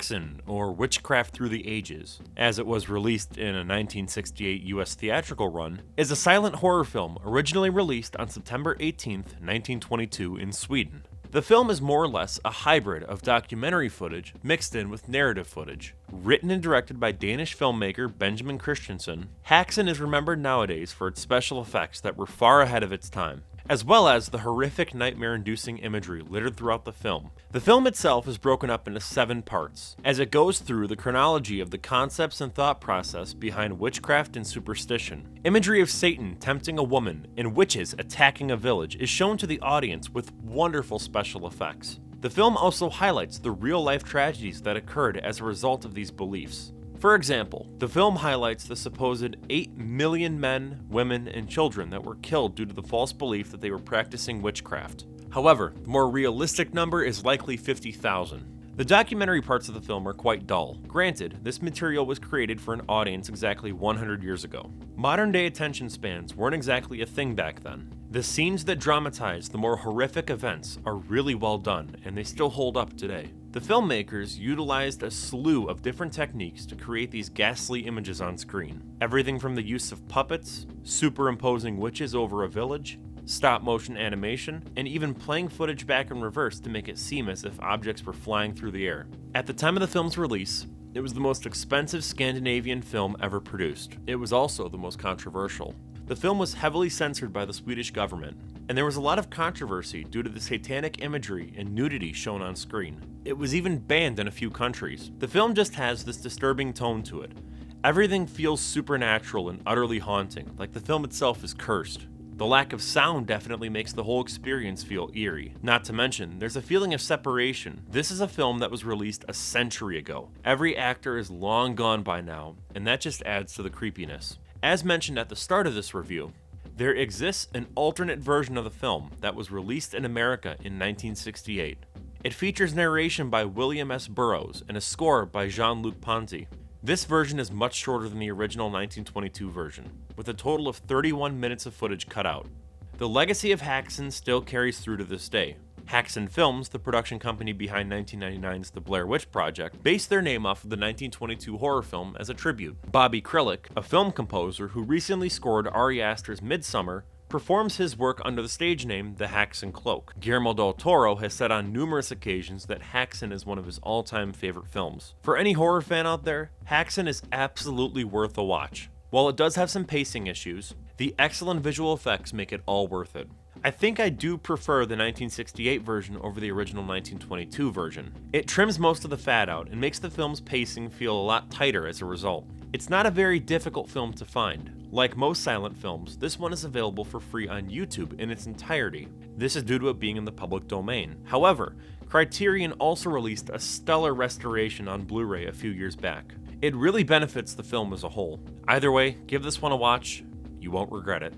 Häxan, or Witchcraft Through the Ages, as it was released in a 1968 US theatrical run, is a silent horror film originally released on September 18, 1922 in Sweden. The film is more or less a hybrid of documentary footage mixed in with narrative footage. Written and directed by Danish filmmaker Benjamin Christensen, Haxan is remembered nowadays for its special effects that were far ahead of its time, as well as the horrific nightmare-inducing imagery littered throughout the film. The film itself is broken up into 7 parts, as it goes through the chronology of the concepts and thought process behind witchcraft and superstition. Imagery of Satan tempting a woman and witches attacking a village is shown to the audience with wonderful special effects. The film also highlights the real-life tragedies that occurred as a result of these beliefs. For example, the film highlights the supposed 8 million men, women, and children that were killed due to the false belief that they were practicing witchcraft. However, the more realistic number is likely 50,000. The documentary parts of the film are quite dull. Granted, this material was created for an audience exactly 100 years ago. Modern-day attention spans weren't exactly a thing back then. The scenes that dramatize the more horrific events are really well done, and they still hold up today. The filmmakers utilized a slew of different techniques to create these ghastly images on screen. Everything from the use of puppets, superimposing witches over a village, stop-motion animation, and even playing footage back in reverse to make it seem as if objects were flying through the air. At the time of the film's release, it was the most expensive Scandinavian film ever produced. It was also the most controversial. The film was heavily censored by the Swedish government, and there was a lot of controversy due to the satanic imagery and nudity shown on screen. It was even banned in a few countries. The film just has this disturbing tone to it. Everything feels supernatural and utterly haunting, like the film itself is cursed. The lack of sound definitely makes the whole experience feel eerie. Not to mention, there's a feeling of separation. This is a film that was released a century ago. Every actor is long gone by now, and that just adds to the creepiness. As mentioned at the start of this review, there exists an alternate version of the film that was released in America in 1968. It features narration by William S. Burroughs and a score by Jean-Luc Ponty. This version is much shorter than the original 1922 version, with a total of 31 minutes of footage cut out. The legacy of Haxan still carries through to this day. Haxan Films, the production company behind 1999's The Blair Witch Project, based their name off of the 1922 horror film as a tribute. Bobby Krilic, a film composer who recently scored Ari Aster's Midsummer, performs his work under the stage name The Haxan Cloak. Guillermo del Toro has said on numerous occasions that Haxan is one of his all-time favorite films. For any horror fan out there, Haxan is absolutely worth a watch. While it does have some pacing issues, the excellent visual effects make it all worth it. I think I do prefer the 1968 version over the original 1922 version. It trims most of the fat out and makes the film's pacing feel a lot tighter as a result. It's not a very difficult film to find. Like most silent films, this one is available for free on YouTube in its entirety. This is due to it being in the public domain. However, Criterion also released a stellar restoration on Blu-ray a few years back. It really benefits the film as a whole. Either way, give this one a watch. You won't regret it.